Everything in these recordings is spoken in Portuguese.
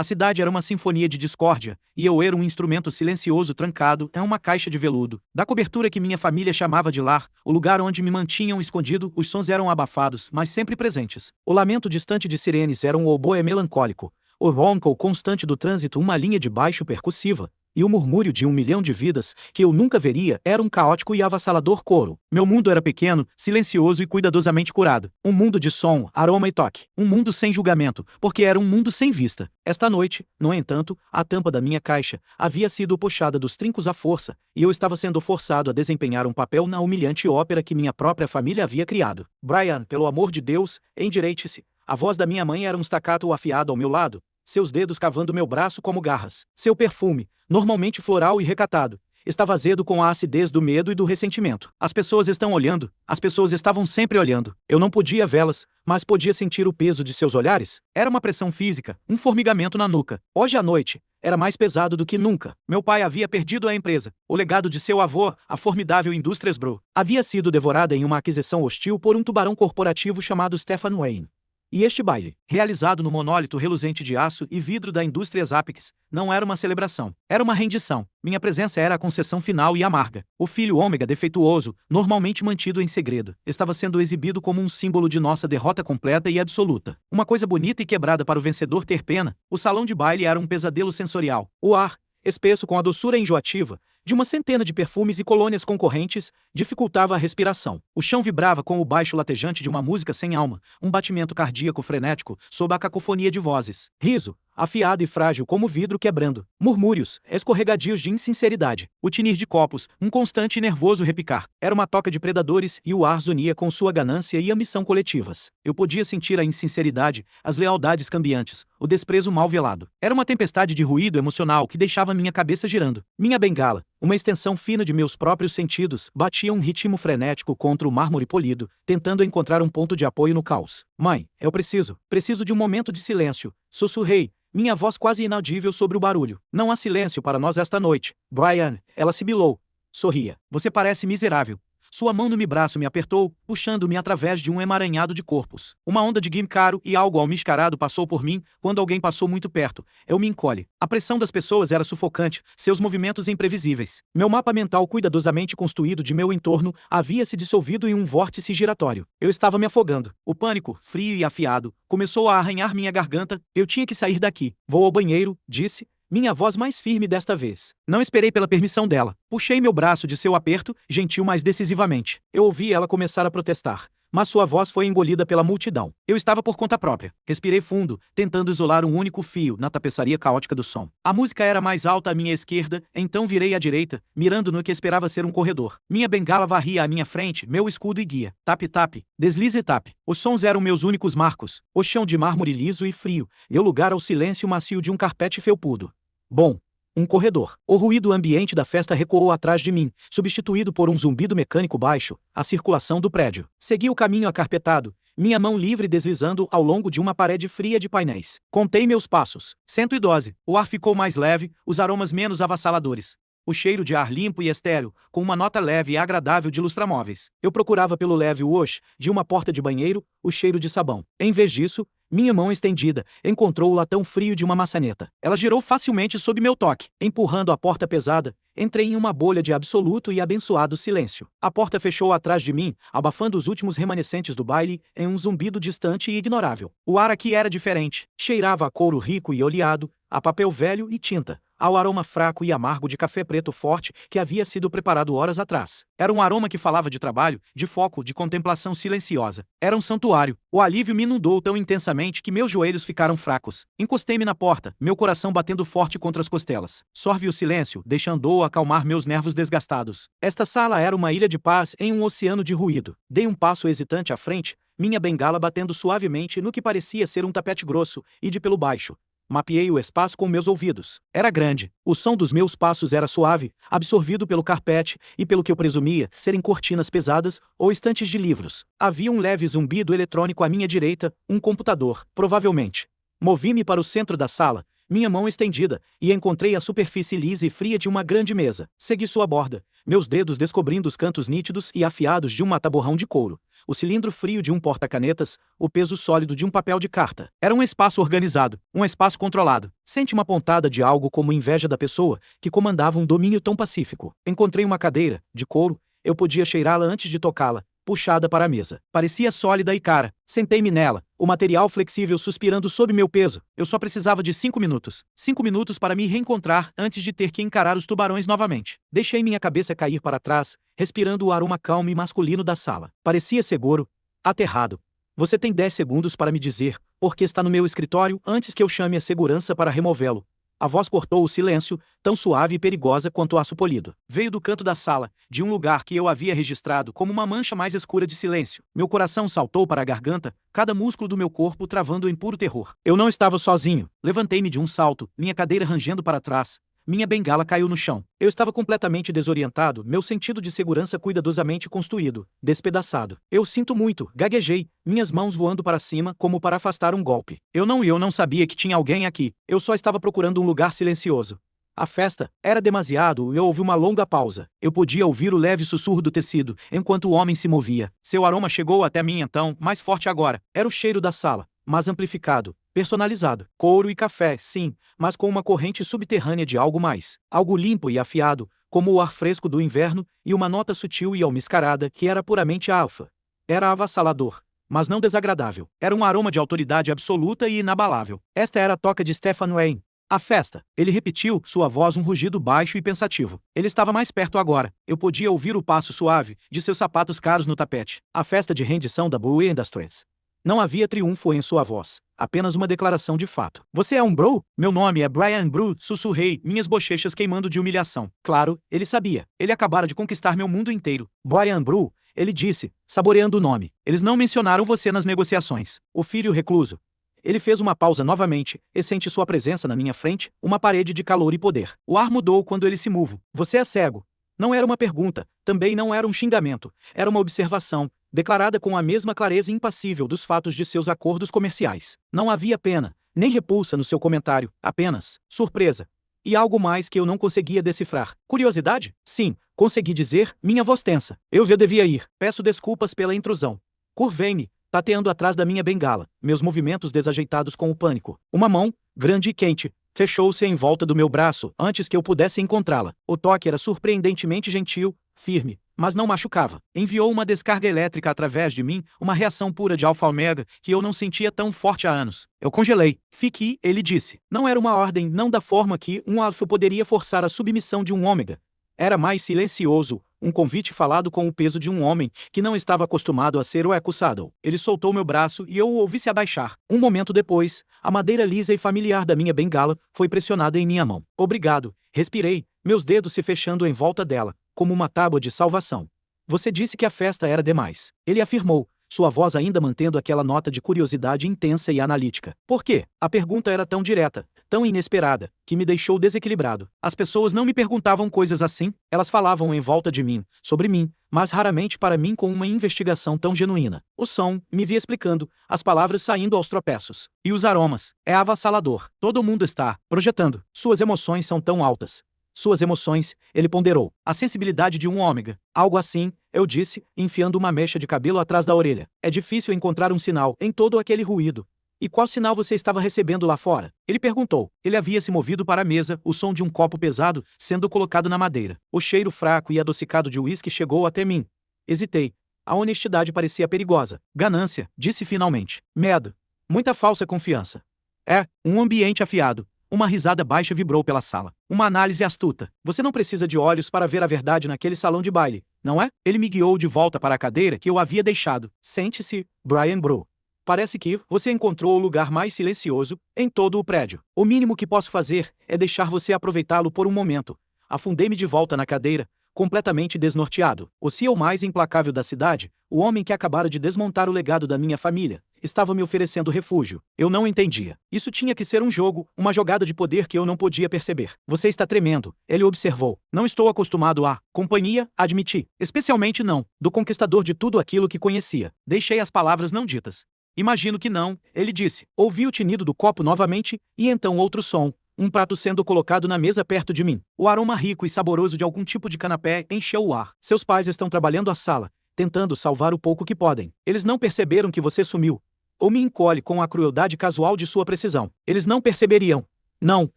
A cidade era uma sinfonia de discórdia, e eu era um instrumento silencioso trancado em uma caixa de veludo. Da cobertura que minha família chamava de lar, o lugar onde me mantinham escondido, os sons eram abafados, mas sempre presentes. O lamento distante de sirenes era um oboé melancólico, o ronco constante do trânsito uma linha de baixo percussiva, e o murmúrio de 1 milhão de vidas, que eu nunca veria, era um caótico e avassalador coro. Meu mundo era pequeno, silencioso e cuidadosamente curado. Um mundo de som, aroma e toque. Um mundo sem julgamento, porque era um mundo sem vista. Esta noite, no entanto, a tampa da minha caixa havia sido puxada dos trincos à força, e eu estava sendo forçado a desempenhar um papel na humilhante ópera que minha própria família havia criado. Brian, pelo amor de Deus, endireite-se. A voz da minha mãe era um staccato afiado ao meu lado, seus dedos cavando meu braço como garras. Seu perfume, normalmente floral e recatado, estava azedo com a acidez do medo e do ressentimento. As pessoas estão olhando, as pessoas estavam sempre olhando. Eu não podia vê-las, mas podia sentir o peso de seus olhares. Era uma pressão física, um formigamento na nuca. Hoje à noite, era mais pesado do que nunca. Meu pai havia perdido a empresa. O legado de seu avô, a formidável Indústrias Bro, havia sido devorada em uma aquisição hostil por um tubarão corporativo chamado Stefan Wayne. E este baile, realizado no monólito reluzente de aço e vidro da Indústrias Apex, não era uma celebração, era uma rendição. Minha presença era a concessão final e amarga. O filho ômega defeituoso, normalmente mantido em segredo, estava sendo exibido como um símbolo de nossa derrota completa e absoluta. Uma coisa bonita e quebrada para o vencedor ter pena, o salão de baile era um pesadelo sensorial. O ar, espesso com a doçura enjoativa de uma centena de perfumes e colônias concorrentes, dificultava a respiração. O chão vibrava com o baixo latejante de uma música sem alma, um batimento cardíaco frenético sob a cacofonia de vozes. Riso, afiado e frágil como vidro quebrando. Murmúrios, escorregadios de insinceridade. O tinir de copos, um constante e nervoso repicar. Era uma toca de predadores e o ar zunia com sua ganância e ambição coletivas. Eu podia sentir a insinceridade, as lealdades cambiantes, o desprezo mal velado. Era uma tempestade de ruído emocional que deixava minha cabeça girando. Minha bengala, uma extensão fina de meus próprios sentidos, batia um ritmo frenético contra o mármore polido, tentando encontrar um ponto de apoio no caos. Mãe, eu preciso de um momento de silêncio, sussurrei, minha voz quase inaudível sobre o barulho. Não há silêncio para nós esta noite. Brian, ela sibilou. Sorria. Você parece miserável. Sua mão no meu braço me apertou, puxando-me através de um emaranhado de corpos. Uma onda de guimcaro e algo almiscarado passou por mim, quando alguém passou muito perto. Eu me encolhe. A pressão das pessoas era sufocante, seus movimentos imprevisíveis. Meu mapa mental cuidadosamente construído de meu entorno havia se dissolvido em um vórtice giratório. Eu estava me afogando. O pânico, frio e afiado, começou a arranhar minha garganta. Eu tinha que sair daqui. Vou ao banheiro, disse. Minha voz mais firme desta vez. Não esperei pela permissão dela. Puxei meu braço de seu aperto, gentil mais decisivamente. Eu ouvi ela começar a protestar, mas sua voz foi engolida pela multidão. Eu estava por conta própria. Respirei fundo, tentando isolar um único fio na tapeçaria caótica do som. A música era mais alta à minha esquerda, então virei à direita, mirando no que esperava ser um corredor. Minha bengala varria à minha frente, meu escudo e guia. Tap-tap, deslize e tap. Os sons eram meus únicos marcos. O chão de mármore liso e frio, e o lugar ao silêncio macio de um carpete felpudo. Bom, um corredor. O ruído ambiente da festa recuou atrás de mim, substituído por um zumbido mecânico baixo, a circulação do prédio. Segui o caminho acarpetado, minha mão livre deslizando ao longo de uma parede fria de painéis. Contei meus passos. 112. O ar ficou mais leve, os aromas menos avassaladores. O cheiro de ar limpo e estéril, com uma nota leve e agradável de lustramóveis. Eu procurava pelo leve wash de uma porta de banheiro, o cheiro de sabão. Em vez disso, minha mão estendida encontrou o latão frio de uma maçaneta. Ela girou facilmente sob meu toque. Empurrando a porta pesada, entrei em uma bolha de absoluto e abençoado silêncio. A porta fechou atrás de mim, abafando os últimos remanescentes do baile em um zumbido distante e ignorável. O ar aqui era diferente. Cheirava a couro rico e oleado, a papel velho e tinta, ao aroma fraco e amargo de café preto forte que havia sido preparado horas atrás. Era um aroma que falava de trabalho, de foco, de contemplação silenciosa. Era um santuário. O alívio me inundou tão intensamente que meus joelhos ficaram fracos. Encostei-me na porta, meu coração batendo forte contra as costelas. Sorve o silêncio, deixando-o acalmar meus nervos desgastados. Esta sala era uma ilha de paz em um oceano de ruído. Dei um passo hesitante à frente, minha bengala batendo suavemente no que parecia ser um tapete grosso e de pelo baixo. Mapeei o espaço com meus ouvidos. Era grande. O som dos meus passos era suave, absorvido pelo carpete e pelo que eu presumia serem cortinas pesadas ou estantes de livros. Havia um leve zumbido eletrônico à minha direita, um computador, provavelmente. Movi-me para o centro da sala, minha mão estendida, e encontrei a superfície lisa e fria de uma grande mesa. Segui sua borda, meus dedos descobrindo os cantos nítidos e afiados de um mata-borrão de couro. o cilindro frio de um porta-canetas, o peso sólido de um papel de carta. Era um espaço organizado, um espaço controlado. Sente uma pontada de algo como inveja da pessoa que comandava um domínio tão pacífico. Encontrei uma cadeira, de couro, eu podia cheirá-la antes de tocá-la, puxada para a mesa. Parecia sólida e cara. Sentei-me nela, o material flexível suspirando sob meu peso. Eu só precisava de 5 minutos. 5 minutos para me reencontrar antes de ter que encarar os tubarões novamente. Deixei minha cabeça cair para trás, respirando o aroma calmo e masculino da sala. Parecia seguro, aterrado. Você tem 10 segundos para me dizer por que está no meu escritório antes que eu chame a segurança para removê-lo. A voz cortou o silêncio, tão suave e perigosa quanto aço polido. Veio do canto da sala, de um lugar que eu havia registrado como uma mancha mais escura de silêncio. Meu coração saltou para a garganta, cada músculo do meu corpo travando em puro terror. Eu não estava sozinho. Levantei-me de um salto, minha cadeira rangendo para trás. Minha bengala caiu no chão. Eu estava completamente desorientado, meu sentido de segurança cuidadosamente construído, despedaçado. Eu sinto muito, gaguejei, minhas mãos voando para cima como para afastar um golpe. Eu não sabia que tinha alguém aqui. Eu só estava procurando um lugar silencioso. A festa era demasiado e houve uma longa pausa. Eu podia ouvir o leve sussurro do tecido, enquanto o homem se movia. Seu aroma chegou até mim então, mais forte agora. Era o cheiro da sala, mas amplificado. Personalizado. Couro e café, sim, mas com uma corrente subterrânea de algo mais. Algo limpo e afiado, como o ar fresco do inverno, e uma nota sutil e almiscarada que era puramente alfa. Era avassalador, mas não desagradável. Era um aroma de autoridade absoluta e inabalável. Esta era a toca de Stefan Wayne. A festa. Ele repetiu, sua voz um rugido baixo e pensativo. Ele estava mais perto agora. Eu podia ouvir o passo suave de seus sapatos caros no tapete. A festa de rendição da Bowie Industries. Não havia triunfo em sua voz, apenas uma declaração de fato. Você é um bro? Meu nome é Brian Bro, sussurrei, minhas bochechas queimando de humilhação. Claro, ele sabia. Ele acabara de conquistar meu mundo inteiro. Brian Bro, ele disse, saboreando o nome. Eles não mencionaram você nas negociações. O filho recluso. Ele fez uma pausa novamente, e sente sua presença na minha frente, uma parede de calor e poder. O ar mudou quando ele se move. Você é cego. Não era uma pergunta, também não era um xingamento, era uma observação, declarada com a mesma clareza impassível dos fatos de seus acordos comerciais. Não havia pena, nem repulsa no seu comentário, apenas surpresa. E algo mais que eu não conseguia decifrar. Curiosidade? Sim, consegui dizer, minha voz tensa. Eu já devia ir. Peço desculpas pela intrusão. Curvei-me, tateando atrás da minha bengala, meus movimentos desajeitados com o pânico. Uma mão, grande e quente, fechou-se em volta do meu braço antes que eu pudesse encontrá-la. O toque era surpreendentemente gentil, firme, mas não machucava. Enviou uma descarga elétrica através de mim, uma reação pura de alfa-ômega que eu não sentia tão forte há anos. Eu congelei. Fique, ele disse. Não era uma ordem, não da forma que um alfa poderia forçar a submissão de um ômega. Era mais silencioso, um convite falado com o peso de um homem que não estava acostumado a ser o Eco-Saddle. Ele soltou meu braço e eu o ouvi se abaixar. Um momento depois, a madeira lisa e familiar da minha bengala foi pressionada em minha mão. Obrigado, respirei, meus dedos se fechando em volta dela, como uma tábua de salvação. Você disse que a festa era demais. Ele afirmou, sua voz ainda mantendo aquela nota de curiosidade intensa e analítica. Por quê? A pergunta era tão direta, tão inesperada, que me deixou desequilibrado. As pessoas não me perguntavam coisas assim, elas falavam em volta de mim, sobre mim, mas raramente para mim com uma investigação tão genuína. O som, me via explicando, as palavras saindo aos tropeços. E os aromas. É avassalador. Todo mundo está projetando. Suas emoções são tão altas. Suas emoções, ele ponderou. A sensibilidade de um ômega. Algo assim, eu disse, enfiando uma mecha de cabelo atrás da orelha. É difícil encontrar um sinal em todo aquele ruído. E qual sinal você estava recebendo lá fora? Ele perguntou. Ele havia se movido para a mesa, o som de um copo pesado sendo colocado na madeira. O cheiro fraco e adocicado de uísque chegou até mim. Hesitei. A honestidade parecia perigosa. Ganância, disse finalmente. Medo. Muita falsa confiança. É, um ambiente afiado. Uma risada baixa vibrou pela sala. Uma análise astuta. Você não precisa de olhos para ver a verdade naquele salão de baile, não é? Ele me guiou de volta para a cadeira que eu havia deixado. Sente-se, Brian Bro. Parece que você encontrou o lugar mais silencioso em todo o prédio. O mínimo que posso fazer é deixar você aproveitá-lo por um momento. Afundei-me de volta na cadeira, completamente desnorteado. O CEO mais implacável da cidade, o homem que acabara de desmontar o legado da minha família, estava me oferecendo refúgio. Eu não entendia. Isso tinha que ser um jogo, uma jogada de poder que eu não podia perceber. Você está tremendo, ele observou. Não estou acostumado à companhia, admiti. Especialmente não, do conquistador de tudo aquilo que conhecia. Deixei as palavras não ditas. Imagino que não, ele disse. Ouvi o tinido do copo novamente, e então outro som. Um prato sendo colocado na mesa perto de mim. O aroma rico e saboroso de algum tipo de canapé encheu o ar. Seus pais estão trabalhando a sala. tentando salvar o pouco que podem. Eles não perceberam que você sumiu. Ou me encolhe com a crueldade casual de sua precisão. Eles não perceberiam. Não,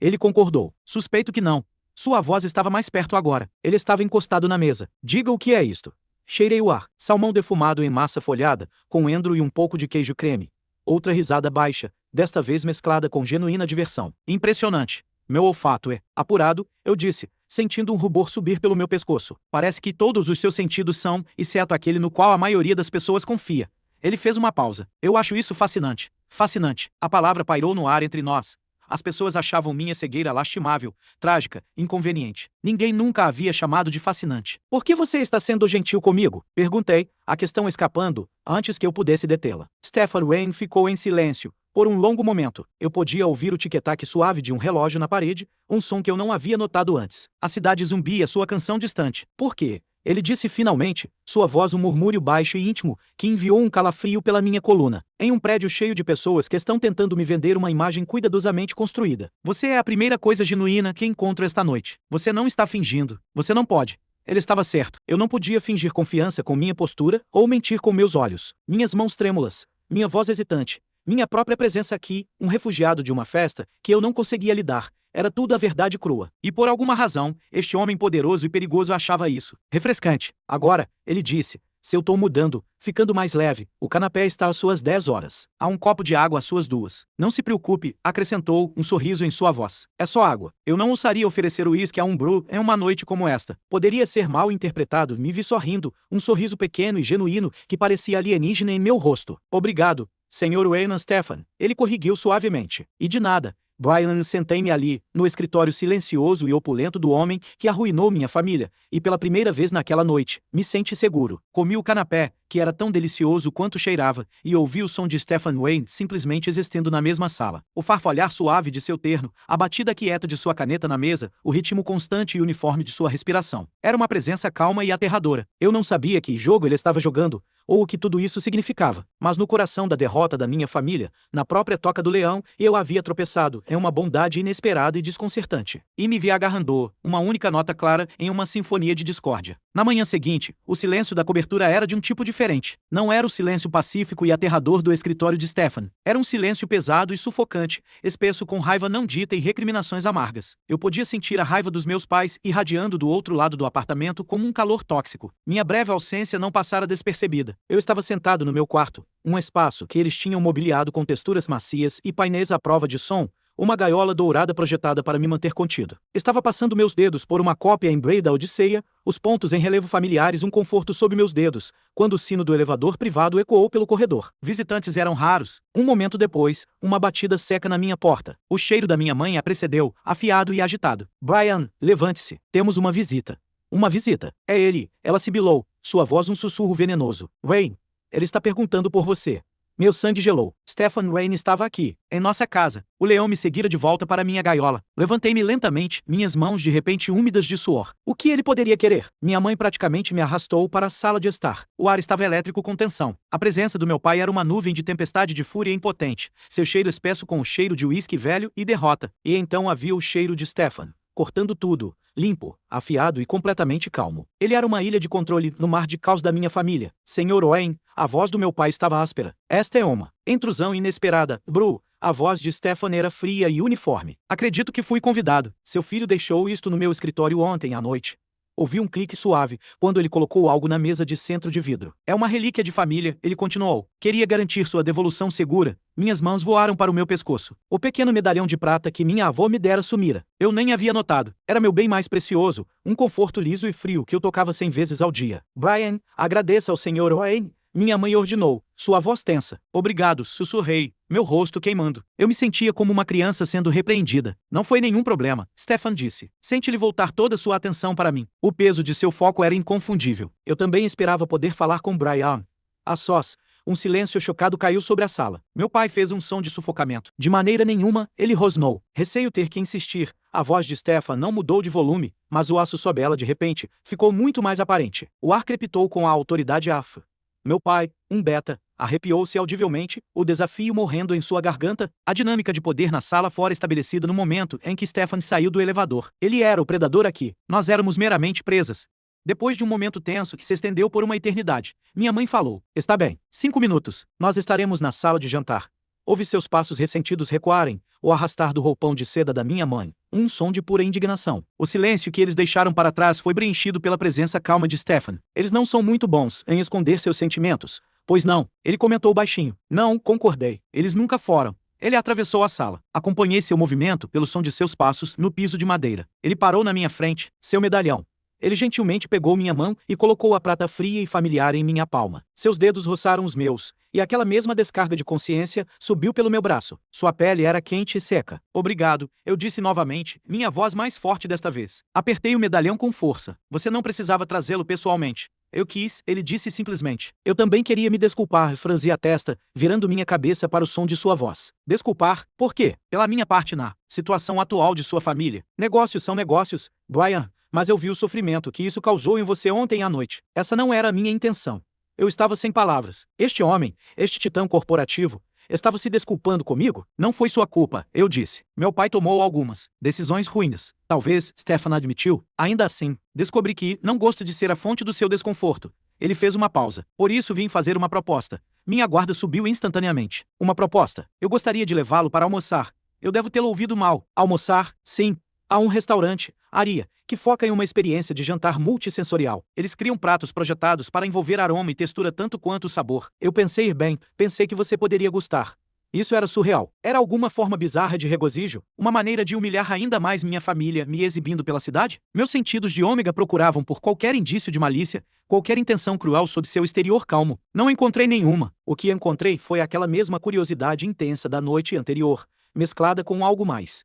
ele concordou. Suspeito que não. Sua voz estava mais perto agora. Ele estava encostado na mesa. Diga o que é isto. Cheirei o ar. Salmão defumado em massa folhada, com endro e um pouco de queijo creme. Outra risada baixa, desta vez mesclada com genuína diversão. Impressionante. Meu olfato é apurado, eu disse, sentindo um rubor subir pelo meu pescoço. Parece que todos os seus sentidos são, exceto aquele no qual a maioria das pessoas confia. Ele fez uma pausa. Eu acho isso fascinante. Fascinante. A palavra pairou no ar entre nós. As pessoas achavam minha cegueira lastimável, trágica, inconveniente. Ninguém nunca a havia chamado de fascinante. Por que você está sendo gentil comigo? Perguntei, a questão escapando, antes que eu pudesse detê-la. Stephen Wayne ficou em silêncio. Por um longo momento, eu podia ouvir o tic-tac suave de um relógio na parede, um som que eu não havia notado antes. A cidade zumbia sua canção distante. Por quê? Ele disse finalmente, sua voz um murmúrio baixo e íntimo, que enviou um calafrio pela minha coluna. Em um prédio cheio de pessoas que estão tentando me vender uma imagem cuidadosamente construída. Você é a primeira coisa genuína que encontro esta noite. Você não está fingindo. Você não pode. Ele estava certo. Eu não podia fingir confiança com minha postura ou mentir com meus olhos. Minhas mãos trêmulas. Minha voz hesitante. Minha própria presença aqui, um refugiado de uma festa, que eu não conseguia lidar. Era tudo a verdade crua. E por alguma razão, este homem poderoso e perigoso achava isso refrescante. Agora, ele disse, seu tom mudando, ficando mais leve, o canapé está às suas 10 horas. Há um copo de água às suas 2. Não se preocupe, acrescentou, um sorriso em sua voz. É só água. Eu não ousaria oferecer uísque a um Bru em uma noite como esta. Poderia ser mal interpretado, me vi sorrindo, um sorriso pequeno e genuíno que parecia alienígena em meu rosto. Obrigado, Sr. Wayne Stephen. Ele corrigiu suavemente. E de nada. Brian, sentei-me ali, no escritório silencioso e opulento do homem que arruinou minha família, e pela primeira vez naquela noite, me senti seguro. Comi o canapé, que era tão delicioso quanto cheirava, e ouvi o som de Stephen Wayne simplesmente existindo na mesma sala. O farfalhar suave de seu terno, a batida quieta de sua caneta na mesa, o ritmo constante e uniforme de sua respiração. Era uma presença calma e aterradora. Eu não sabia que jogo ele estava jogando, ou o que tudo isso significava. Mas no coração da derrota da minha família, na própria toca do leão, eu havia tropeçado em uma bondade inesperada e desconcertante. E me vi agarrando, uma única nota clara em uma sinfonia de discórdia. Na manhã seguinte, o silêncio da cobertura era de um tipo diferente. Não era o silêncio pacífico e aterrador do escritório de Stephen. Era um silêncio pesado e sufocante, espesso com raiva não dita e recriminações amargas. Eu podia sentir a raiva dos meus pais irradiando do outro lado do apartamento como um calor tóxico. Minha breve ausência não passara despercebida. Eu estava sentado no meu quarto, um espaço que eles tinham mobiliado com texturas macias e painéis à prova de som, uma gaiola dourada projetada para me manter contido. Estava passando meus dedos por uma cópia em braille da Odisseia, os pontos em relevo familiares um conforto sob meus dedos, quando o sino do elevador privado ecoou pelo corredor. Visitantes eram raros. Um momento depois, uma batida seca na minha porta. O cheiro da minha mãe a precedeu, afiado e agitado. Brian, levante-se. Temos uma visita. Uma visita. É ele. Ela sibilou, sua voz um sussurro venenoso. Wayne, ele está perguntando por você. Meu sangue gelou. Stephen Wayne estava aqui, em nossa casa. O leão me seguira de volta para minha gaiola. Levantei-me lentamente, minhas mãos de repente úmidas de suor. O que ele poderia querer? Minha mãe praticamente me arrastou para a sala de estar. O ar estava elétrico com tensão. A presença do meu pai era uma nuvem de tempestade de fúria impotente. Seu cheiro espesso com o cheiro de uísque velho e derrota. E então havia o cheiro de Stephen. Cortando tudo, limpo, afiado e completamente calmo. Ele era uma ilha de controle no mar de caos da minha família. Sr. Wayne, a voz do meu pai estava áspera. Esta é uma intrusão inesperada. Bru, a voz de Stephen era fria e uniforme. Acredito que fui convidado. Seu filho deixou isto no meu escritório ontem à noite. Ouvi um clique suave, quando ele colocou algo na mesa de centro de vidro. É uma relíquia de família, ele continuou. Queria garantir sua devolução segura. Minhas mãos voaram para o meu pescoço. O pequeno medalhão de prata que minha avó me dera sumira. Eu nem havia notado. Era meu bem mais precioso, um conforto liso e frio que eu tocava 100 vezes ao dia. Brian, agradeça ao Sr. Wayne. Minha mãe ordenou, sua voz tensa. Obrigado, sussurrei, meu rosto queimando. Eu me sentia como uma criança sendo repreendida. Não foi nenhum problema, Stephen disse. Sente-lhe voltar toda sua atenção para mim. O peso de seu foco era inconfundível. Eu também esperava poder falar com Brian. A sós, um silêncio chocado caiu sobre a sala. Meu pai fez um som de sufocamento. De maneira nenhuma, ele rosnou. Receio ter que insistir. A voz de Stephen não mudou de volume, mas o aço sob ela de repente ficou muito mais aparente. O ar crepitou com a autoridade afro. Meu pai, um beta, arrepiou-se audivelmente, o desafio morrendo em sua garganta, a dinâmica de poder na sala fora estabelecida no momento em que Stephen saiu do elevador. Ele era o predador aqui. Nós éramos meramente presas. Depois de um momento tenso que se estendeu por uma eternidade, minha mãe falou: Está bem, 5 minutos. Nós estaremos na sala de jantar. Ouvi seus passos ressentidos recuarem, o arrastar do roupão de seda da minha mãe, um som de pura indignação. O silêncio que eles deixaram para trás foi preenchido pela presença calma de Stefan. Eles não são muito bons em esconder seus sentimentos. Pois não, ele comentou baixinho. Não, concordei. Eles nunca foram. Ele atravessou a sala. Acompanhei seu movimento pelo som de seus passos no piso de madeira. Ele parou na minha frente, seu medalhão. Ele gentilmente pegou minha mão e colocou a prata fria e familiar em minha palma. Seus dedos roçaram os meus, e aquela mesma descarga de consciência subiu pelo meu braço. Sua pele era quente e seca. Obrigado, eu disse novamente, minha voz mais forte desta vez. Apertei o medalhão com força. Você não precisava trazê-lo pessoalmente. Eu quis, ele disse simplesmente. Eu também queria me desculpar, franzi a testa, virando minha cabeça para o som de sua voz. Desculpar? Por quê? Pela minha parte na situação atual de sua família. Negócios são negócios, Brian. Mas eu vi o sofrimento que isso causou em você ontem à noite. Essa não era a minha intenção. Eu estava sem palavras. Este homem, este titã corporativo, estava se desculpando comigo? Não foi sua culpa, eu disse. Meu pai tomou algumas decisões ruins. Talvez, Stefan admitiu. Ainda assim, descobri que não gosto de ser a fonte do seu desconforto. Ele fez uma pausa. Por isso vim fazer uma proposta. Minha guarda subiu instantaneamente. Uma proposta. Eu gostaria de levá-lo para almoçar. Eu devo tê-lo ouvido mal. Almoçar? Sim. Há um restaurante, Aria, que foca em uma experiência de jantar multissensorial. Eles criam pratos projetados para envolver aroma e textura tanto quanto o sabor. Eu pensei bem, pensei que você poderia gostar. Isso era surreal. Era alguma forma bizarra de regozijo? Uma maneira de humilhar ainda mais minha família, me exibindo pela cidade? Meus sentidos de ômega procuravam por qualquer indício de malícia, qualquer intenção cruel sob seu exterior calmo. Não encontrei nenhuma. O que encontrei foi aquela mesma curiosidade intensa da noite anterior, mesclada com algo mais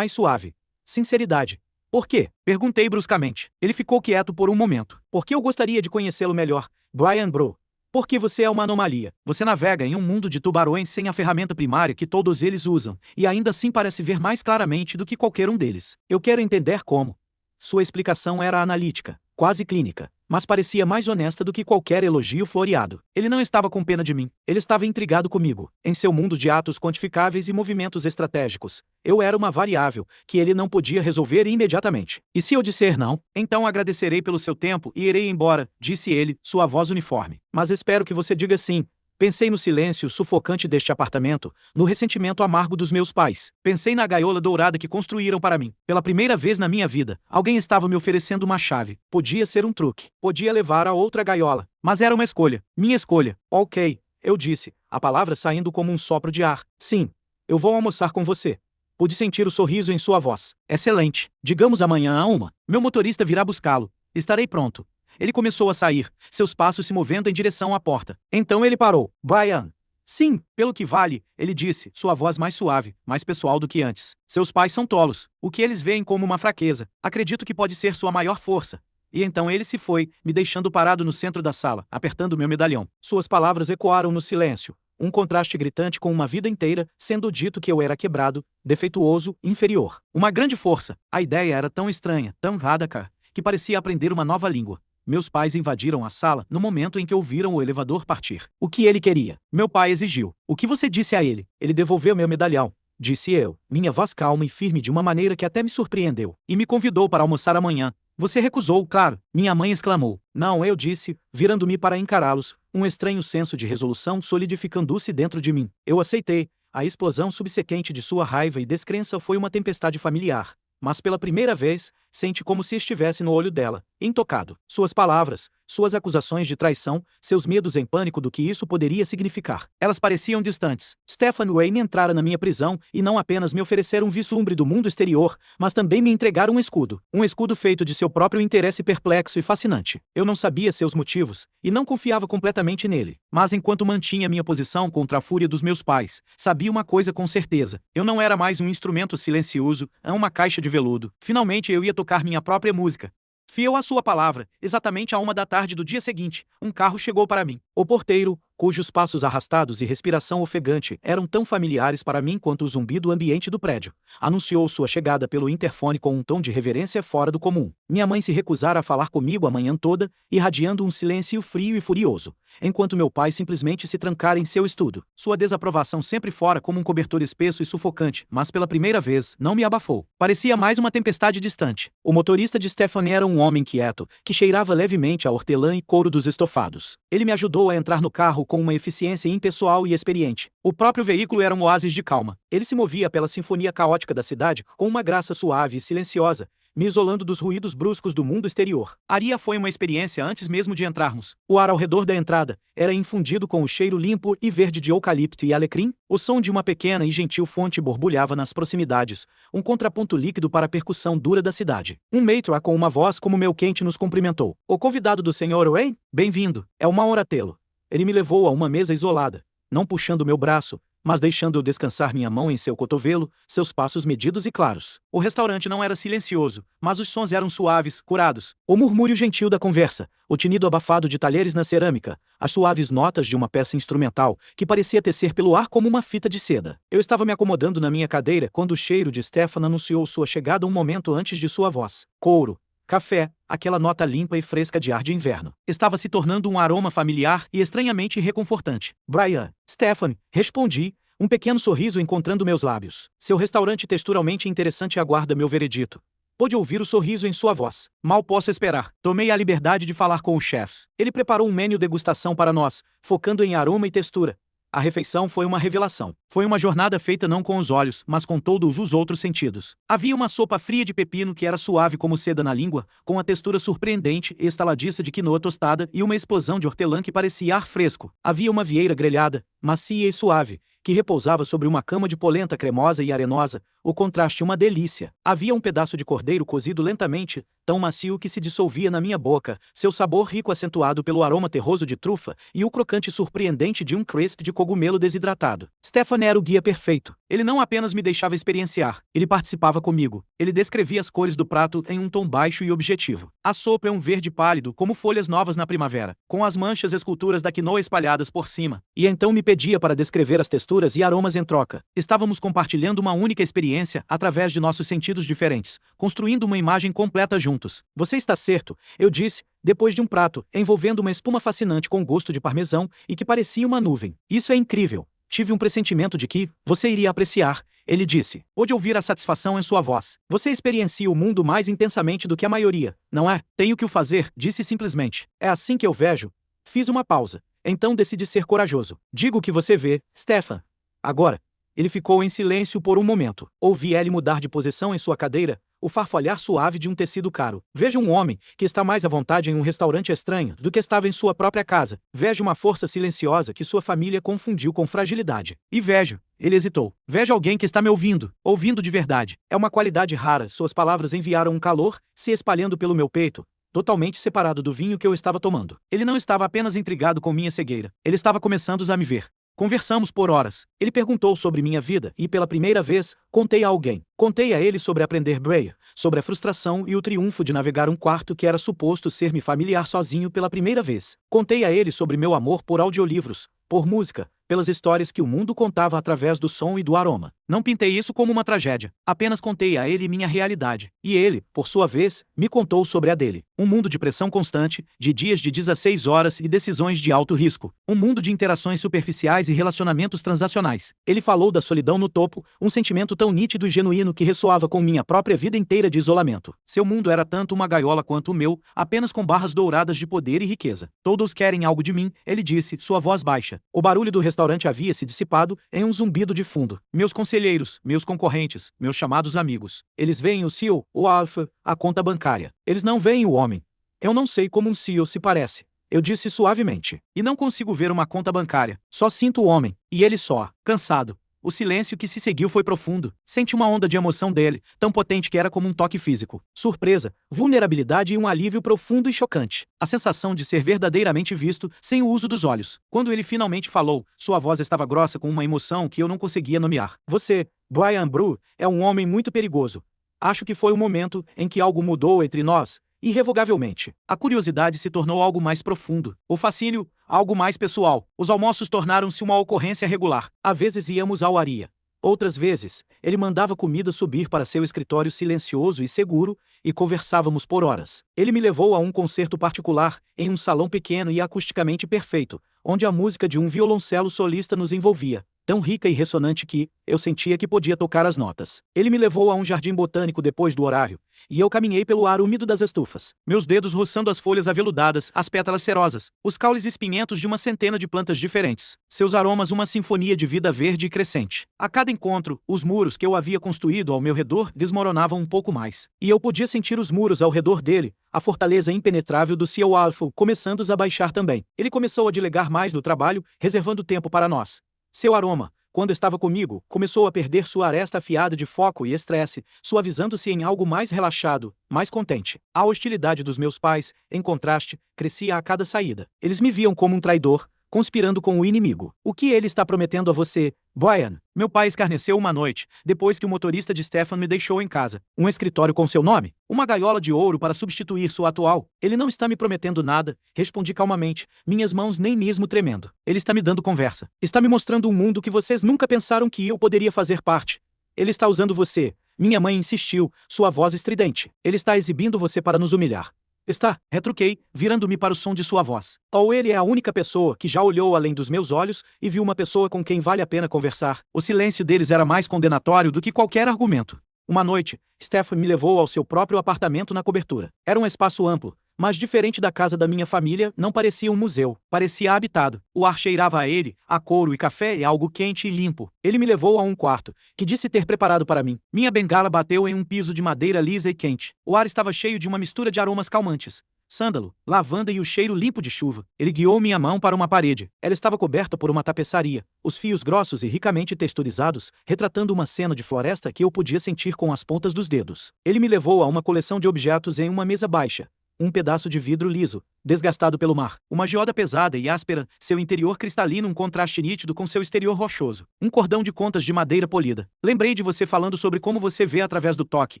suave. Sinceridade. Por quê? Perguntei bruscamente. Ele ficou quieto por um momento. Porque eu gostaria de conhecê-lo melhor, Brian Bro. Porque você é uma anomalia. Você navega em um mundo de tubarões sem a ferramenta primária que todos eles usam, e ainda assim parece ver mais claramente do que qualquer um deles. Eu quero entender como. Sua explicação era analítica, quase clínica, mas parecia mais honesta do que qualquer elogio floreado. Ele não estava com pena de mim. Ele estava intrigado comigo. Em seu mundo de atos quantificáveis e movimentos estratégicos, eu era uma variável que ele não podia resolver imediatamente. E se eu disser não, então agradecerei pelo seu tempo e irei embora, disse ele, sua voz uniforme. Mas espero que você diga sim. Pensei no silêncio sufocante deste apartamento, no ressentimento amargo dos meus pais. Pensei na gaiola dourada que construíram para mim. Pela primeira vez na minha vida, alguém estava me oferecendo uma chave. Podia ser um truque. Podia levar a outra gaiola. Mas era uma escolha. Minha escolha. Ok, eu disse, a palavra saindo como um sopro de ar. Sim, eu vou almoçar com você. Pude sentir o sorriso em sua voz. Excelente. Digamos amanhã a 1. Meu motorista virá buscá-lo. Estarei pronto. Ele começou a sair, seus passos se movendo em direção à porta. Então ele parou. Brian. Sim, pelo que vale, ele disse, sua voz mais suave, mais pessoal do que antes. Seus pais são tolos. O que eles veem como uma fraqueza, acredito que pode ser sua maior força. E então ele se foi, me deixando parado no centro da sala, apertando meu medalhão. Suas palavras ecoaram no silêncio. Um contraste gritante com uma vida inteira, sendo dito que eu era quebrado, defeituoso, inferior. Uma grande força. A ideia era tão estranha, tão radical, que parecia aprender uma nova língua. Meus pais invadiram a sala no momento em que ouviram o elevador partir. O que ele queria? Meu pai exigiu. O que você disse a ele? Ele devolveu meu medalhão, disse eu, minha voz calma e firme de uma maneira que até me surpreendeu. E me convidou para almoçar amanhã. Você recusou, claro. Minha mãe exclamou. Não, eu disse, virando-me para encará-los, um estranho senso de resolução solidificando-se dentro de mim. Eu aceitei. A explosão subsequente de sua raiva e descrença foi uma tempestade familiar. Mas pela primeira vez, sente como se estivesse no olho dela, intocado. Suas palavras, suas acusações de traição, seus medos em pânico do que isso poderia significar. Elas pareciam distantes. Stefan Wayne entrara na minha prisão e não apenas me oferecer um vislumbre do mundo exterior, mas também me entregar um escudo. Um escudo feito de seu próprio interesse perplexo e fascinante. Eu não sabia seus motivos, e não confiava completamente nele. Mas enquanto mantinha minha posição contra a fúria dos meus pais, sabia uma coisa com certeza. Eu não era mais um instrumento silencioso, uma caixa de veludo. Finalmente eu ia tocar minha própria música. Fiel à sua palavra, exatamente à 1 da tarde do dia seguinte, um carro chegou para mim. O porteiro, cujos passos arrastados e respiração ofegante eram tão familiares para mim quanto o zumbido ambiente do prédio. Anunciou sua chegada pelo interfone com um tom de reverência fora do comum. Minha mãe se recusara a falar comigo a manhã toda, irradiando um silêncio frio e furioso, enquanto meu pai simplesmente se trancara em seu estudo. Sua desaprovação sempre fora como um cobertor espesso e sufocante, mas pela primeira vez não me abafou. Parecia mais uma tempestade distante. O motorista de Stephanie era um homem quieto, que cheirava levemente a hortelã e couro dos estofados. Ele me ajudou a entrar no carro com uma eficiência impessoal e experiente. O próprio veículo era um oásis de calma. Ele se movia pela sinfonia caótica da cidade com uma graça suave e silenciosa, me isolando dos ruídos bruscos do mundo exterior. Aria foi uma experiência antes mesmo de entrarmos. O ar ao redor da entrada era infundido com o cheiro limpo e verde de eucalipto e alecrim. O som de uma pequena e gentil fonte borbulhava nas proximidades, um contraponto líquido para a percussão dura da cidade. Um maître com uma voz como meu quente nos cumprimentou. O convidado do Sr. Wayne? Bem-vindo. É uma honra tê-lo. Ele me levou a uma mesa isolada, não puxando meu braço, mas deixando eu descansar minha mão em seu cotovelo, seus passos medidos e claros. O restaurante não era silencioso, mas os sons eram suaves, curados. O murmúrio gentil da conversa, o tinido abafado de talheres na cerâmica, as suaves notas de uma peça instrumental que parecia tecer pelo ar como uma fita de seda. Eu estava me acomodando na minha cadeira quando o cheiro de Stefan anunciou sua chegada um momento antes de sua voz. Couro, café, aquela nota limpa e fresca de ar de inverno. Estava se tornando um aroma familiar e estranhamente reconfortante. Brian, Stefan, respondi, um pequeno sorriso encontrando meus lábios. Seu restaurante texturalmente interessante aguarda meu veredito. Pude ouvir o sorriso em sua voz. Mal posso esperar. Tomei a liberdade de falar com o chefe. Ele preparou um menu degustação para nós, focando em aroma e textura. A refeição foi uma revelação. Foi uma jornada feita não com os olhos, mas com todos os outros sentidos. Havia uma sopa fria de pepino que era suave como seda na língua, com a textura surpreendente e estaladiça de quinoa tostada e uma explosão de hortelã que parecia ar fresco. Havia uma vieira grelhada, macia e suave, que repousava sobre uma cama de polenta cremosa e arenosa, o contraste uma delícia. Havia um pedaço de cordeiro cozido lentamente, tão macio que se dissolvia na minha boca, seu sabor rico acentuado pelo aroma terroso de trufa e o crocante surpreendente de um crisp de cogumelo desidratado. Stefan era o guia perfeito. Ele não apenas me deixava experienciar, ele participava comigo. Ele descrevia as cores do prato em um tom baixo e objetivo. A sopa é um verde pálido, como folhas novas na primavera, com as manchas esculturas da quinoa espalhadas por cima. E então me pedia para descrever as texturas e aromas em troca. Estávamos compartilhando uma única experiência através de nossos sentidos diferentes, construindo uma imagem completa juntos. Você está certo, eu disse, depois de um prato, envolvendo uma espuma fascinante com gosto de parmesão e que parecia uma nuvem. Isso é incrível. Tive um pressentimento de que você iria apreciar, ele disse. Pude ouvir a satisfação em sua voz. Você experiencia o mundo mais intensamente do que a maioria, não é? Tenho que o fazer, disse simplesmente. É assim que eu vejo. Fiz uma pausa. Então decidi ser corajoso. Digo o que você vê, Stefan. Agora. Ele ficou em silêncio por um momento. Ouvi ele mudar de posição em sua cadeira, o farfalhar suave de um tecido caro. Vejo um homem que está mais à vontade em um restaurante estranho do que estava em sua própria casa. Vejo uma força silenciosa que sua família confundiu com fragilidade. E vejo, ele hesitou. Vejo alguém que está me ouvindo de verdade. É uma qualidade rara. Suas palavras enviaram um calor, se espalhando pelo meu peito, totalmente separado do vinho que eu estava tomando. Ele não estava apenas intrigado com minha cegueira. Ele estava começando a me ver. Conversamos por horas. Ele perguntou sobre minha vida e, pela primeira vez, contei a alguém. Contei a ele sobre aprender Braille, sobre a frustração e o triunfo de navegar um quarto que era suposto ser-me familiar sozinho pela primeira vez. Contei a ele sobre meu amor por audiolivros, por música, pelas histórias que o mundo contava através do som e do aroma. Não pintei isso como uma tragédia, apenas contei a ele minha realidade. E ele, por sua vez, me contou sobre a dele. Um mundo de pressão constante, de dias de 16 horas e decisões de alto risco. Um mundo de interações superficiais e relacionamentos transacionais. Ele falou da solidão no topo, um sentimento tão nítido e genuíno que ressoava com minha própria vida inteira de isolamento. Seu mundo era tanto uma gaiola quanto o meu, apenas com barras douradas de poder e riqueza. Todos querem algo de mim, ele disse, sua voz baixa. O barulho do restaurante havia se dissipado em um zumbido de fundo. Meus conselheiros, meus concorrentes, meus chamados amigos. Eles veem o CEO, o Alpha, a conta bancária. Eles não veem o homem. Eu não sei como um CEO se parece. Eu disse suavemente. E não consigo ver uma conta bancária. Só sinto o homem. E ele só. Cansado. O silêncio que se seguiu foi profundo. Senti uma onda de emoção dele, tão potente que era como um toque físico. Surpresa, vulnerabilidade e um alívio profundo e chocante. A sensação de ser verdadeiramente visto, sem o uso dos olhos. Quando ele finalmente falou, sua voz estava grossa com uma emoção que eu não conseguia nomear. Você, Brian Bru, é um homem muito perigoso. Acho que foi o momento em que algo mudou entre nós, irrevogavelmente. A curiosidade se tornou algo mais profundo. O fascínio, algo mais pessoal. Os almoços tornaram-se uma ocorrência regular. Às vezes íamos ao Aria. Outras vezes, ele mandava comida subir para seu escritório silencioso e seguro, e conversávamos por horas. Ele me levou a um concerto particular, em um salão pequeno e acusticamente perfeito, onde a música de um violoncelo solista nos envolvia, tão rica e ressonante que eu sentia que podia tocar as notas. Ele me levou a um jardim botânico depois do horário, e eu caminhei pelo ar úmido das estufas, meus dedos roçando as folhas aveludadas, as pétalas cerosas, os caules espinhentos de uma centena de plantas diferentes, seus aromas uma sinfonia de vida verde e crescente. A cada encontro, os muros que eu havia construído ao meu redor desmoronavam um pouco mais, e eu podia sentir os muros ao redor dele, a fortaleza impenetrável do Seu Alfa começando a baixar também. Ele começou a delegar mais no trabalho, reservando tempo para nós. Seu aroma, quando estava comigo, começou a perder sua aresta afiada de foco e estresse, suavizando-se em algo mais relaxado, mais contente. A hostilidade dos meus pais, em contraste, crescia a cada saída. Eles me viam como um traidor, conspirando com o inimigo. O que ele está prometendo a você, Brian? Meu pai escarneceu uma noite, depois que o motorista de Stefan me deixou em casa. Um escritório com seu nome? Uma gaiola de ouro para substituir sua atual? Ele não está me prometendo nada, respondi calmamente, minhas mãos nem mesmo tremendo. Ele está me dando conversa. Está me mostrando um mundo que vocês nunca pensaram que eu poderia fazer parte. Ele está usando você. Minha mãe insistiu, sua voz estridente. Ele está exibindo você para nos humilhar. Está, retruquei, virando-me para o som de sua voz. Ou ele é a única pessoa que já olhou além dos meus olhos e viu uma pessoa com quem vale a pena conversar. O silêncio deles era mais condenatório do que qualquer argumento. Uma noite, Stefan me levou ao seu próprio apartamento na cobertura. Era um espaço amplo, mas diferente da casa da minha família, não parecia um museu, parecia habitado. O ar cheirava a ele, a couro e café e algo quente e limpo. Ele me levou a um quarto, que disse ter preparado para mim. Minha bengala bateu em um piso de madeira lisa e quente. O ar estava cheio de uma mistura de aromas calmantes. Sândalo, lavanda e o cheiro limpo de chuva. Ele guiou minha mão para uma parede. Ela estava coberta por uma tapeçaria, os fios grossos e ricamente texturizados, retratando uma cena de floresta que eu podia sentir com as pontas dos dedos. Ele me levou a uma coleção de objetos em uma mesa baixa. Um pedaço de vidro liso, desgastado pelo mar. Uma geoda pesada e áspera, seu interior cristalino um contraste nítido com seu exterior rochoso. Um cordão de contas de madeira polida. Lembrei de você falando sobre como você vê através do toque.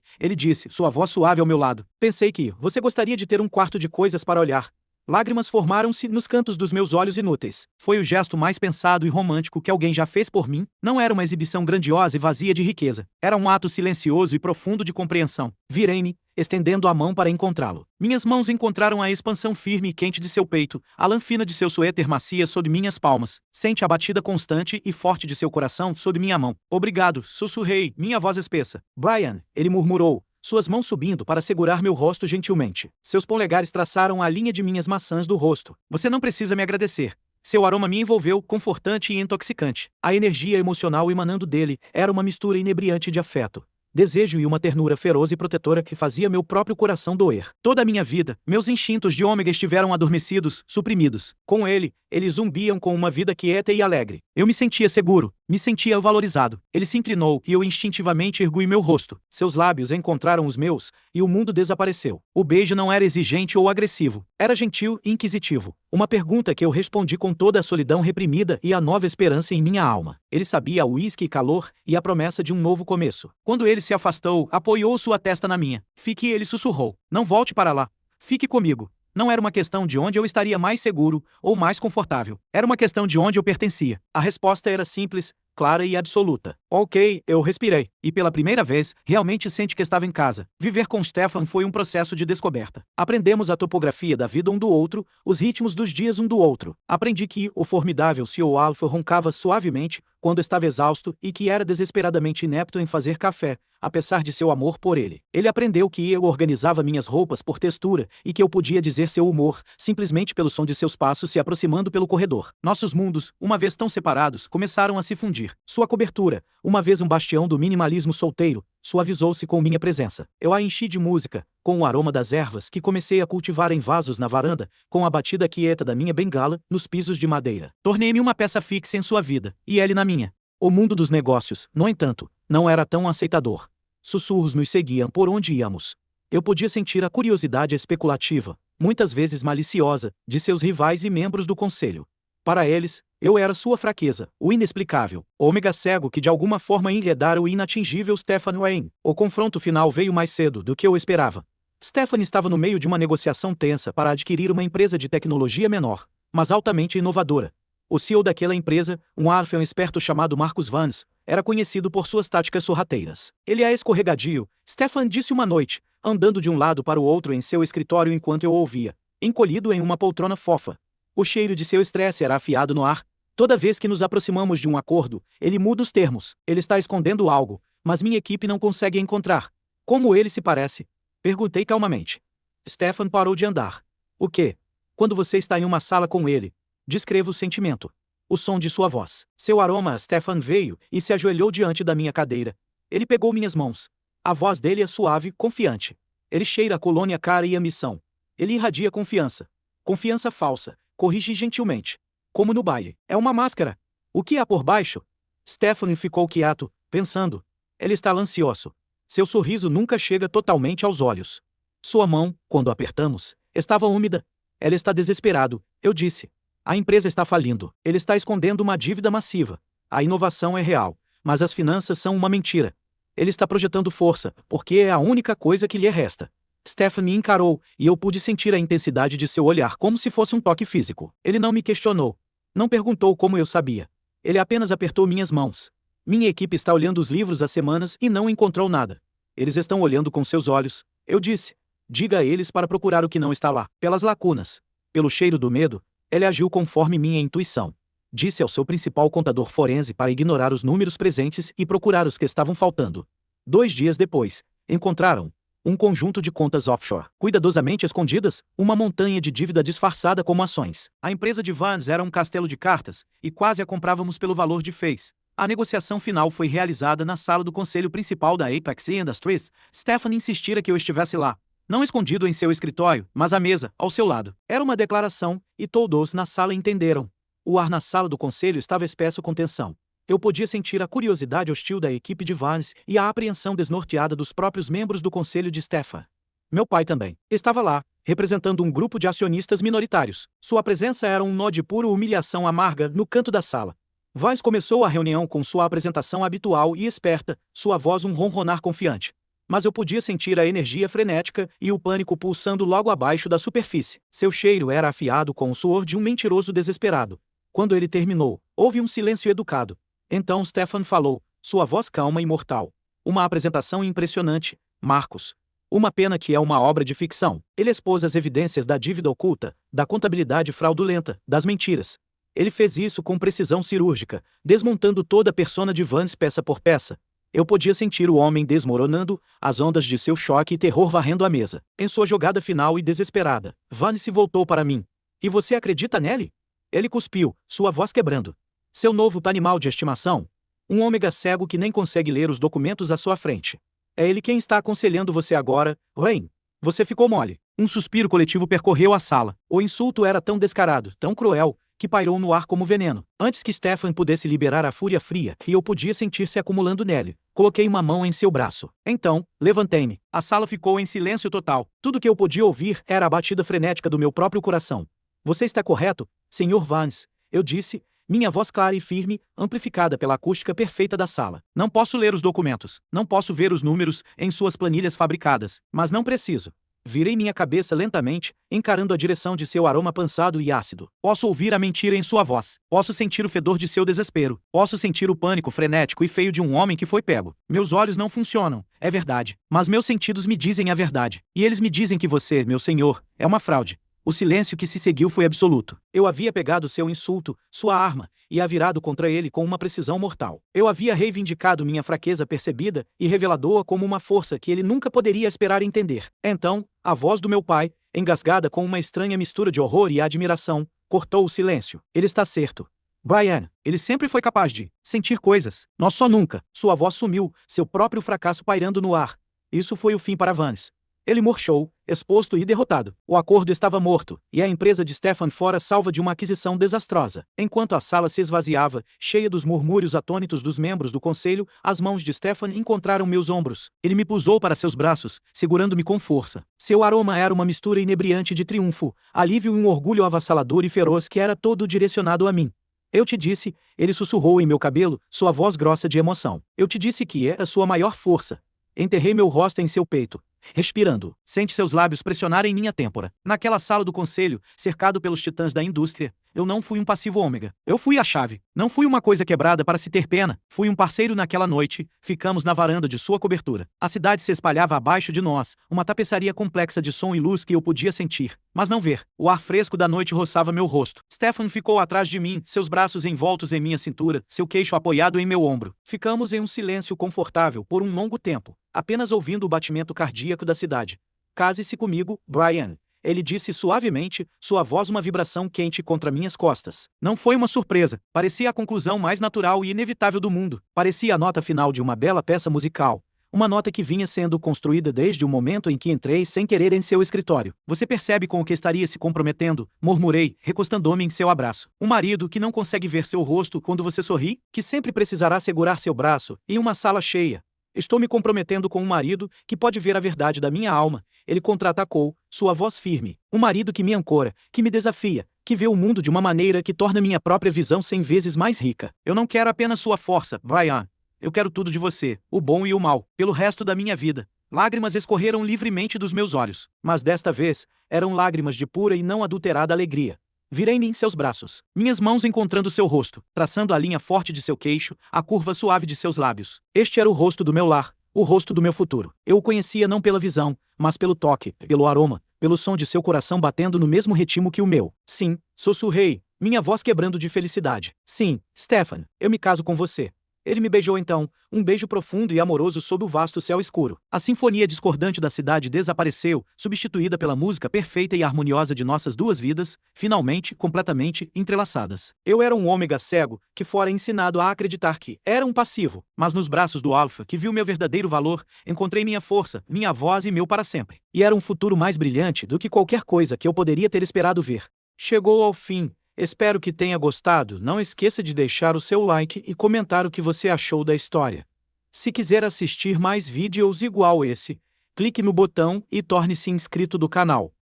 Ele disse, sua voz suave ao meu lado. Pensei que você gostaria de ter um quarto de coisas para olhar. Lágrimas formaram-se nos cantos dos meus olhos inúteis. Foi o gesto mais pensado e romântico que alguém já fez por mim. Não era uma exibição grandiosa e vazia de riqueza. Era um ato silencioso e profundo de compreensão. Virei-me, estendendo a mão para encontrá-lo. Minhas mãos encontraram a expansão firme e quente de seu peito, a lã fina de seu suéter macia sob minhas palmas. Sente a batida constante e forte de seu coração sob minha mão. Obrigado, sussurrei, minha voz espessa. Brian, ele murmurou, suas mãos subindo para segurar meu rosto gentilmente. Seus polegares traçaram a linha de minhas maçãs do rosto. Você não precisa me agradecer. Seu aroma me envolveu, confortante e intoxicante. A energia emocional emanando dele era uma mistura inebriante de afeto, desejo e uma ternura feroz e protetora que fazia meu próprio coração doer. Toda a minha vida, meus instintos de ômega estiveram adormecidos, suprimidos. Com ele, eles zumbiam com uma vida quieta e alegre. Eu me sentia seguro, me sentia valorizado. Ele se inclinou e eu instintivamente ergui meu rosto. Seus lábios encontraram os meus, e o mundo desapareceu. O beijo não era exigente ou agressivo. Era gentil e inquisitivo. Uma pergunta que eu respondi com toda a solidão reprimida e a nova esperança em minha alma. Ele sabia o uísque e calor e a promessa de um novo começo. Quando ele se afastou, apoiou sua testa na minha. Fique, ele sussurrou. Não volte para lá. Fique comigo. Não era uma questão de onde eu estaria mais seguro ou mais confortável. Era uma questão de onde eu pertencia. A resposta era simples, clara e absoluta. Ok, eu respirei. E pela primeira vez, realmente senti que estava em casa. Viver com Stefan foi um processo de descoberta. Aprendemos a topografia da vida um do outro, os ritmos dos dias um do outro. Aprendi que o formidável Seu Alfa roncava suavemente quando estava exausto e que era desesperadamente inepto em fazer café, apesar de seu amor por ele. Ele aprendeu que eu organizava minhas roupas por textura e que eu podia dizer seu humor, simplesmente pelo som de seus passos se aproximando pelo corredor. Nossos mundos, uma vez tão separados, começaram a se fundir. Sua cobertura, uma vez um bastião do minimalismo solteiro, suavizou-se com minha presença. Eu a enchi de música, com o aroma das ervas que comecei a cultivar em vasos na varanda, com a batida quieta da minha bengala nos pisos de madeira. Tornei-me uma peça fixa em sua vida, e ele na minha. O mundo dos negócios, no entanto, não era tão aceitador. Sussurros nos seguiam por onde íamos. Eu podia sentir a curiosidade especulativa, muitas vezes maliciosa, de seus rivais e membros do conselho. Para eles, eu era sua fraqueza, o inexplicável, ômega cego que de alguma forma enredara o inatingível Stefan Wayne. O confronto final veio mais cedo do que eu esperava. Stefan estava no meio de uma negociação tensa para adquirir uma empresa de tecnologia menor, mas altamente inovadora. O CEO daquela empresa, um arfão esperto chamado Marcus Vance, era conhecido por suas táticas sorrateiras. Ele é escorregadio, Stefan disse uma noite, andando de um lado para o outro em seu escritório enquanto eu ouvia, encolhido em uma poltrona fofa. O cheiro de seu estresse era afiado no ar. Toda vez que nos aproximamos de um acordo, ele muda os termos. Ele está escondendo algo, mas minha equipe não consegue encontrar. Como ele se parece? Perguntei calmamente. Stefan parou de andar. O quê? Quando você está em uma sala com ele, descreva o sentimento. O som de sua voz. Seu aroma. Stefan veio e se ajoelhou diante da minha cadeira. Ele pegou minhas mãos. A voz dele é suave, confiante. Ele cheira a colônia cara e a missão. Ele irradia confiança. Confiança falsa. Corrige gentilmente. Como no baile. É uma máscara. O que há por baixo? Stefan ficou quieto, pensando. Ele está ansioso. Seu sorriso nunca chega totalmente aos olhos. Sua mão, quando apertamos, estava úmida. Ela está desesperado, eu disse. A empresa está falindo. Ele está escondendo uma dívida massiva. A inovação é real, mas as finanças são uma mentira. Ele está projetando força, porque é a única coisa que lhe resta. Stefan me encarou, e eu pude sentir a intensidade de seu olhar como se fosse um toque físico. Ele não me questionou. Não perguntou como eu sabia. Ele apenas apertou minhas mãos. Minha equipe está olhando os livros há semanas e não encontrou nada. Eles estão olhando com seus olhos. Eu disse. Diga a eles para procurar o que não está lá. Pelas lacunas. Pelo cheiro do medo. Ele agiu conforme minha intuição. Disse ao seu principal contador forense para ignorar os números presentes e procurar os que estavam faltando. 2 dias depois, encontraram um conjunto de contas offshore, cuidadosamente escondidas, uma montanha de dívida disfarçada como ações. A empresa de Vance era um castelo de cartas, e quase a comprávamos pelo valor de fez. A negociação final foi realizada na sala do conselho principal da Apex Industries. Stefan insistira que eu estivesse lá. Não escondido em seu escritório, mas à mesa, ao seu lado. Era uma declaração, e todos na sala entenderam. O ar na sala do conselho estava espesso com tensão. Eu podia sentir a curiosidade hostil da equipe de Vance e a apreensão desnorteada dos próprios membros do conselho de Stefan. Meu pai também estava lá, representando um grupo de acionistas minoritários. Sua presença era um nó de pura humilhação amarga no canto da sala. Vance começou a reunião com sua apresentação habitual e esperta, sua voz um ronronar confiante. Mas eu podia sentir a energia frenética e o pânico pulsando logo abaixo da superfície. Seu cheiro era afiado com o suor de um mentiroso desesperado. Quando ele terminou, houve um silêncio educado. Então Stefan falou, sua voz calma e mortal. Uma apresentação impressionante, Marcos. Uma pena que é uma obra de ficção. Ele expôs as evidências da dívida oculta, da contabilidade fraudulenta, das mentiras. Ele fez isso com precisão cirúrgica, desmontando toda a persona de Vance peça por peça. Eu podia sentir o homem desmoronando, as ondas de seu choque e terror varrendo a mesa. Em sua jogada final e desesperada, Vance voltou para mim. E você acredita nele? Ele cuspiu, sua voz quebrando. Seu novo animal de estimação? Um ômega cego que nem consegue ler os documentos à sua frente. É ele quem está aconselhando você agora, Wayne. Você ficou mole. Um suspiro coletivo percorreu a sala. O insulto era tão descarado, tão cruel, que pairou no ar como veneno. Antes que Stefan pudesse liberar a fúria fria que eu podia sentir se acumulando nele, coloquei uma mão em seu braço. Então, levantei-me. A sala ficou em silêncio total. Tudo que eu podia ouvir era a batida frenética do meu próprio coração. Você está correto, Sr. Vance, eu disse, minha voz clara e firme, amplificada pela acústica perfeita da sala. Não posso ler os documentos, não posso ver os números em suas planilhas fabricadas, mas não preciso. Virei minha cabeça lentamente, encarando a direção de seu aroma pansado e ácido. Posso ouvir a mentira em sua voz. Posso sentir o fedor de seu desespero. Posso sentir o pânico frenético e feio de um homem que foi pego. Meus olhos não funcionam, é verdade. Mas meus sentidos me dizem a verdade. E eles me dizem que você, meu senhor, é uma fraude. O silêncio que se seguiu foi absoluto. Eu havia pegado seu insulto, sua arma, e a virado contra ele com uma precisão mortal. Eu havia reivindicado minha fraqueza percebida e reveladora como uma força que ele nunca poderia esperar entender. Então, a voz do meu pai, engasgada com uma estranha mistura de horror e admiração, cortou o silêncio. Ele está certo. Brian, ele sempre foi capaz de sentir coisas. Nós só nunca. Sua voz sumiu, seu próprio fracasso pairando no ar. Isso foi o fim para Vance. Ele murchou, exposto e derrotado. O acordo estava morto, e a empresa de Stefan fora salva de uma aquisição desastrosa. Enquanto a sala se esvaziava, cheia dos murmúrios atônitos dos membros do conselho, as mãos de Stefan encontraram meus ombros. Ele me pusou para seus braços, segurando-me com força. Seu aroma era uma mistura inebriante de triunfo, alívio e um orgulho avassalador e feroz que era todo direcionado a mim. Eu te disse, ele sussurrou em meu cabelo, sua voz grossa de emoção. Eu te disse que é a sua maior força. Enterrei meu rosto em seu peito. respirando. Sente seus lábios pressionarem minha têmpora. Naquela sala do conselho, cercado pelos titãs da indústria, eu não fui um passivo ômega. Eu fui a chave. Não fui uma coisa quebrada para se ter pena. Fui um parceiro naquela noite. Ficamos na varanda de sua cobertura. A cidade se espalhava abaixo de nós, uma tapeçaria complexa de som e luz que eu podia sentir, mas não ver. O ar fresco da noite roçava meu rosto. Stefan ficou atrás de mim, seus braços envoltos em minha cintura, seu queixo apoiado em meu ombro. Ficamos em um silêncio confortável por um longo tempo, apenas ouvindo o batimento cardíaco da cidade. Case-se comigo, Brian. Ele disse suavemente, sua voz uma vibração quente contra minhas costas. Não foi uma surpresa. Parecia a conclusão mais natural e inevitável do mundo. Parecia a nota final de uma bela peça musical. Uma nota que vinha sendo construída desde o momento em que entrei sem querer em seu escritório. Você percebe com o que estaria se comprometendo? Murmurei, recostando-me em seu abraço. Um marido que não consegue ver seu rosto quando você sorri, que sempre precisará segurar seu braço, em uma sala cheia. Estou me comprometendo com um marido que pode ver a verdade da minha alma. Ele contra-atacou, sua voz firme. Um marido que me ancora, que me desafia, que vê o mundo de uma maneira que torna minha própria visão 100 vezes mais rica. Eu não quero apenas sua força, Brian. Eu quero tudo de você, o bom e o mal, pelo resto da minha vida. Lágrimas escorreram livremente dos meus olhos, mas desta vez, eram lágrimas de pura e não adulterada alegria. Virei-me em seus braços, minhas mãos encontrando seu rosto, traçando a linha forte de seu queixo, a curva suave de seus lábios. Este era o rosto do meu lar, o rosto do meu futuro. Eu o conhecia não pela visão, mas pelo toque, pelo aroma, pelo som de seu coração batendo no mesmo ritmo que o meu. Sim, sussurrei, minha voz quebrando de felicidade. Sim, Stefan, eu me caso com você. Ele me beijou então, um beijo profundo e amoroso sob o vasto céu escuro. A sinfonia discordante da cidade desapareceu, substituída pela música perfeita e harmoniosa de nossas duas vidas, finalmente, completamente, entrelaçadas. Eu era um ômega cego, que fora ensinado a acreditar que era um passivo, mas nos braços do alfa, que viu meu verdadeiro valor, encontrei minha força, minha voz e meu para sempre. E era um futuro mais brilhante do que qualquer coisa que eu poderia ter esperado ver. Chegou ao fim. Espero que tenha gostado. Não esqueça de deixar o seu like e comentar o que você achou da história. Se quiser assistir mais vídeos igual esse, clique no botão e torne-se inscrito do canal.